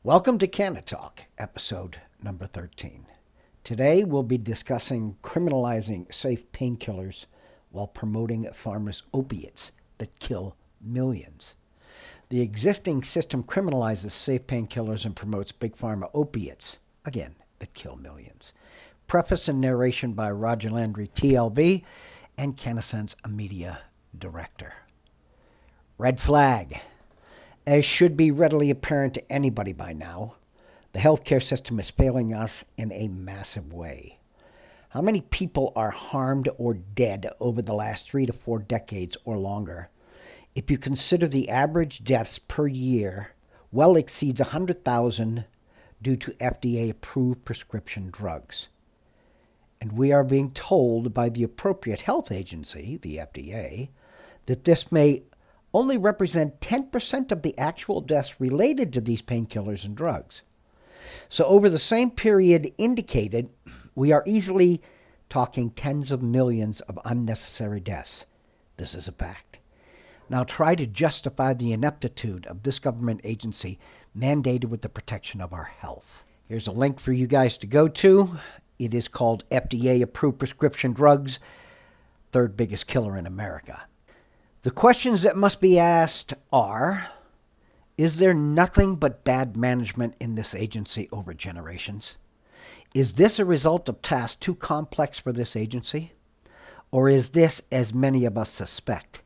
Welcome to CannaTalk, episode number 13. Today we'll be discussing criminalizing safe painkillers while promoting Pharma's opiates that kill millions. The existing system criminalizes safe painkillers and promotes big pharma opiates, again, that kill millions. Preface and narration by Roger Landry, TLV, and CannaSense, a media director. Red flag. As should be readily apparent to anybody by now, the healthcare system is failing us in a massive way. How many people are harmed or dead over the last 3 to 4 decades or longer? If you consider the average deaths per year well exceeds 100,000 due to FDA-approved prescription drugs. And we are being told by the appropriate health agency, the FDA, that this may only represent 10% of the actual deaths related to these painkillers and drugs. So over the same period indicated, we are easily talking tens of millions of unnecessary deaths. This is a fact. Now try to justify the ineptitude of this government agency mandated with the protection of our health. Here's a link for you guys to go to. It is called FDA-approved prescription drugs, third biggest killer in America. The questions that must be asked are, is there nothing but bad management in this agency over generations? Is this a result of tasks too complex for this agency? Or is this, as many of us suspect,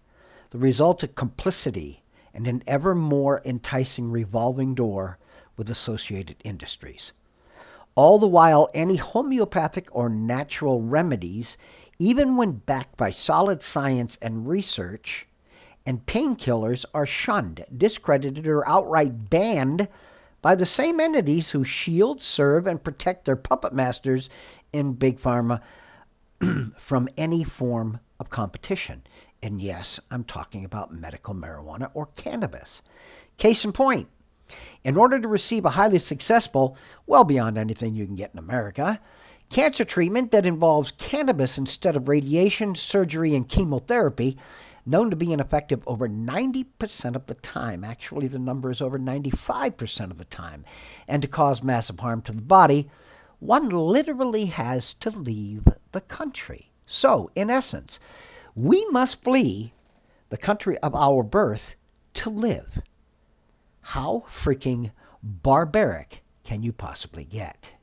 the result of complicity and an ever more enticing revolving door with associated industries? All the while, any homeopathic or natural remedies, even when backed by solid science and research, and painkillers are shunned, discredited, or outright banned by the same entities who shield, serve, and protect their puppet masters in Big Pharma from any form of competition. And yes, I'm talking about medical marijuana or cannabis. Case in point, in order to receive a highly successful, well beyond anything you can get in America, cancer treatment that involves cannabis instead of radiation, surgery, and chemotherapy, known to be ineffective over 90% of the time. Actually, the number is over 95% of the time. And to cause massive harm to the body, one literally has to leave the country. So, in essence, we must flee the country of our birth to live. How freaking barbaric can you possibly get?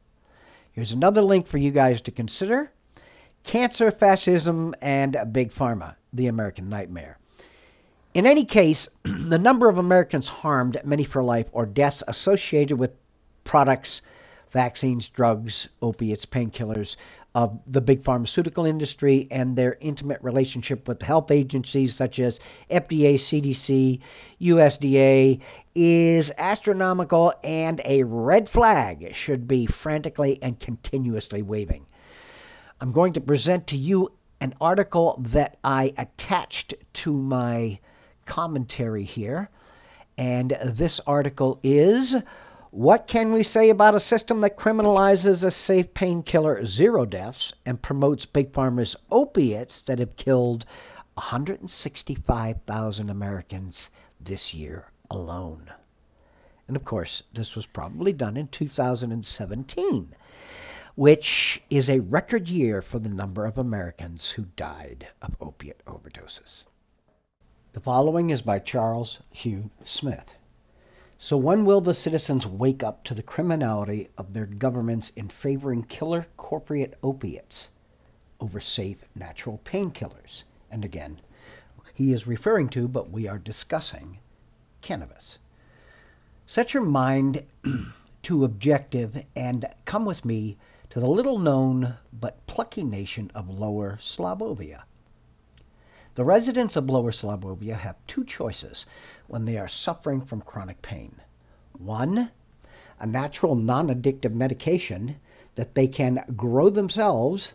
Here's another link for you guys to consider. Cancer, fascism, and Big Pharma, the American nightmare. In any case, the number of Americans harmed, many for life, or deaths associated with products, vaccines, drugs, opiates, painkillers of the big pharmaceutical industry and their intimate relationship with health agencies such as FDA, CDC, USDA is astronomical, and a red flag should be frantically and continuously waving. I'm going to present to you an article that I attached to my commentary here. And this article is, what can we say about a system that criminalizes a safe painkiller, 0 deaths, and promotes Big Pharma's opiates that have killed 165,000 Americans this year alone? And of course, this was probably done in 2017. Which is a record year for the number of Americans who died of opiate overdoses. The following is by Charles Hugh Smith. So when will the citizens wake up to the criminality of their governments in favoring killer corporate opiates over safe natural painkillers? And again, he is referring to, but we are discussing, cannabis. Set your mind to objective and come with me to the little-known but plucky nation of Lower Slobovia. The residents of Lower Slobovia have 2 choices when they are suffering from chronic pain. 1, a natural non-addictive medication that they can grow themselves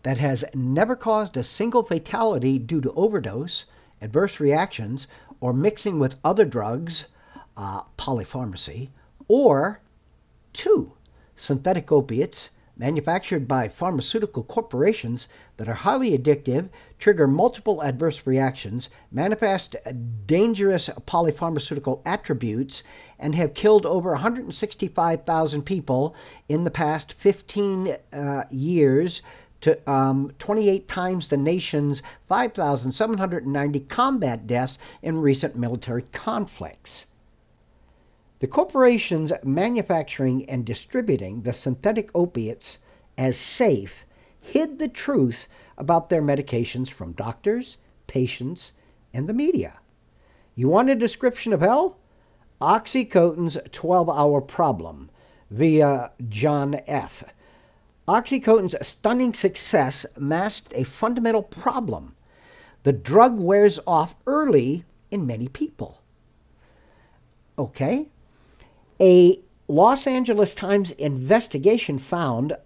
that has never caused a single fatality due to overdose, adverse reactions, or mixing with other drugs, polypharmacy. Or 2, synthetic opiates manufactured by pharmaceutical corporations that are highly addictive, trigger multiple adverse reactions, manifest dangerous polypharmaceutical attributes, and have killed over 165,000 people in the past 15 years, to 28 times the nation's 5,790 combat deaths in recent military conflicts. The corporations manufacturing and distributing the synthetic opiates as safe hid the truth about their medications from doctors, patients, and the media. You want a description of hell? OxyContin's 12-Hour Problem via John F. OxyContin's stunning success masked a fundamental problem. The drug wears off early in many people. Okay? A Los Angeles Times investigation found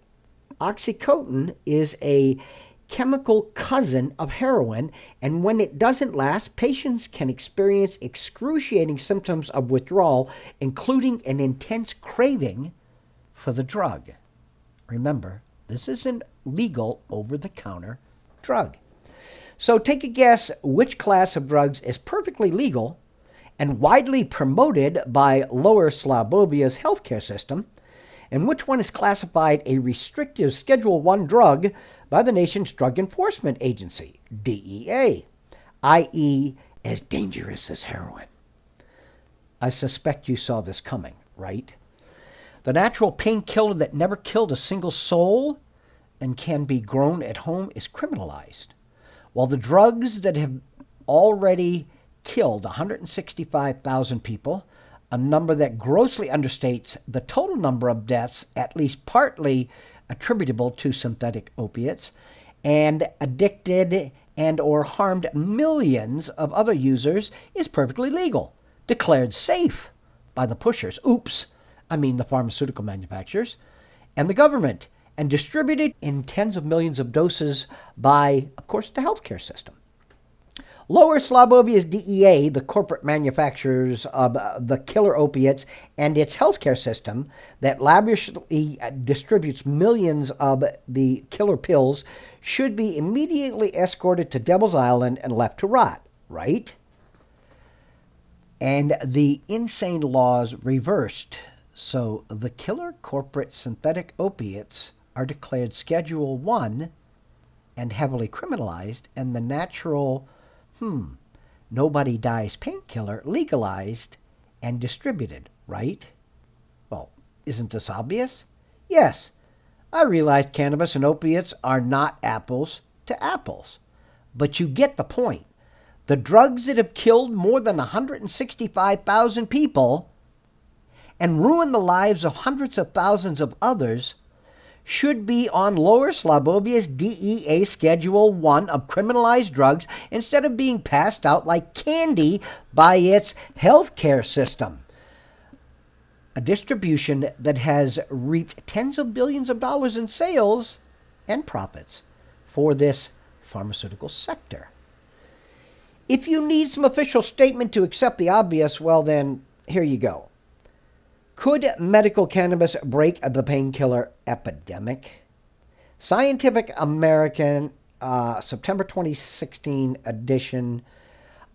OxyContin is a chemical cousin of heroin, and when it doesn't last, patients can experience excruciating symptoms of withdrawal, including an intense craving for the drug. Remember, this is an legal over-the-counter drug. So take a guess which class of drugs is perfectly legal and widely promoted by Lower Slavovia's healthcare system, and which one is classified a restrictive Schedule I drug by the nation's Drug Enforcement Agency, DEA, i.e. as dangerous as heroin. I suspect you saw this coming, right? The natural painkiller that never killed a single soul and can be grown at home is criminalized, while the drugs that have already killed 165,000 people, a number that grossly understates the total number of deaths, at least partly attributable to synthetic opiates, and addicted and or harmed millions of other users, is perfectly legal, declared safe by the pushers. The pharmaceutical manufacturers and the government, and distributed in tens of millions of doses by, of course, the healthcare system. Lower Slavovia's DEA, the corporate manufacturers of the killer opiates, and its healthcare system that lavishly distributes millions of the killer pills, should be immediately escorted to Devil's Island and left to rot, right? And the insane laws reversed. So the killer corporate synthetic opiates are declared Schedule I and heavily criminalized, and the natural nobody dies painkiller legalized and distributed, right? Well, isn't this obvious? Yes, I realize cannabis and opiates are not apples to apples, but you get the point. The drugs that have killed more than 165,000 people and ruined the lives of hundreds of thousands of others should be on Lower Slavovia's DEA Schedule I of criminalized drugs instead of being passed out like candy by its healthcare system. A distribution that has reaped tens of billions of dollars in sales and profits for this pharmaceutical sector. If you need some official statement to accept the obvious, well then, here you go. Could medical cannabis break the painkiller epidemic? Scientific American, September 2016 edition.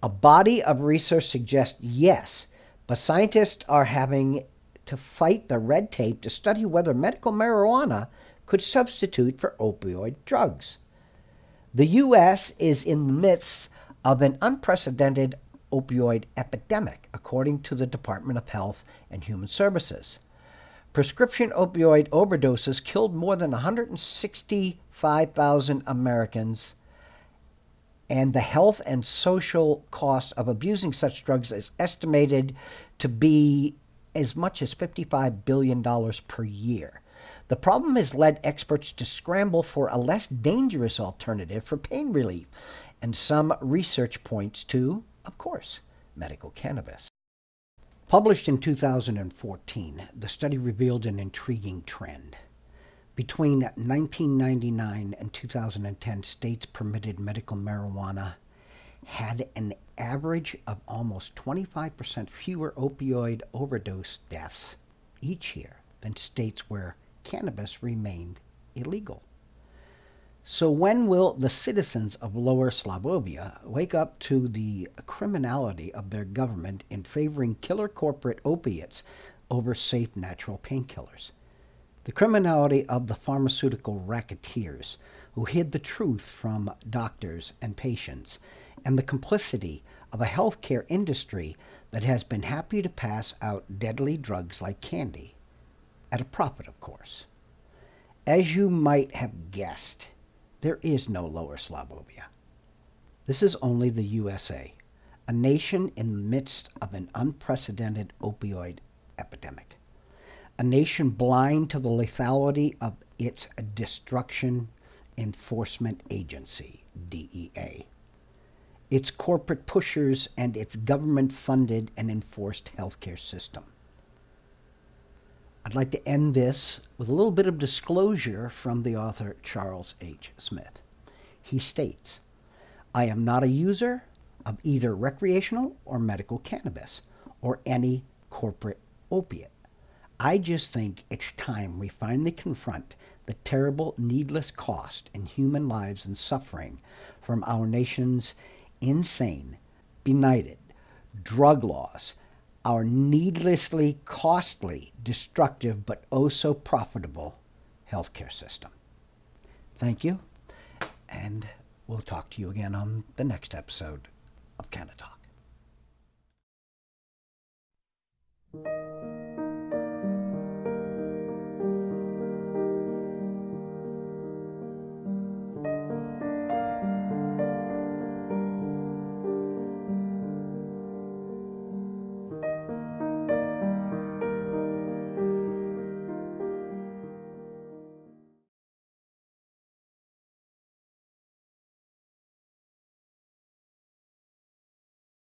A body of research suggests yes, but scientists are having to fight the red tape to study whether medical marijuana could substitute for opioid drugs. The U.S. is in the midst of an unprecedented opioid epidemic, according to the Department of Health and Human Services. Prescription opioid overdoses killed more than 165,000 Americans, and the health and social cost of abusing such drugs is estimated to be as much as $55 billion per year. The problem has led experts to scramble for a less dangerous alternative for pain relief, and some research points to, of course, medical cannabis. Published in 2014, the study revealed an intriguing trend. Between 1999 and 2010, states permitted medical marijuana had an average of almost 25% fewer opioid overdose deaths each year than states where cannabis remained illegal. So when will the citizens of Lower Slobovia wake up to the criminality of their government in favoring killer corporate opiates over safe natural painkillers? The criminality of the pharmaceutical racketeers who hid the truth from doctors and patients, and the complicity of a healthcare industry that has been happy to pass out deadly drugs like candy, at a profit, of course. As you might have guessed, there is no Lower Slobovia. This is only the USA, a nation in the midst of an unprecedented opioid epidemic, a nation blind to the lethality of its Destruction Enforcement Agency, DEA, its corporate pushers, and its government-funded and enforced healthcare system. I'd like to end this with a little bit of disclosure from the author Charles H. Smith. He states, "I am not a user of either recreational or medical cannabis or any corporate opiate. I just think it's time we finally confront the terrible, needless cost in human lives and suffering from our nation's insane, benighted drug laws, our needlessly costly, destructive, but oh so profitable healthcare system." Thank you, and we'll talk to you again on the next episode of CannaTalk.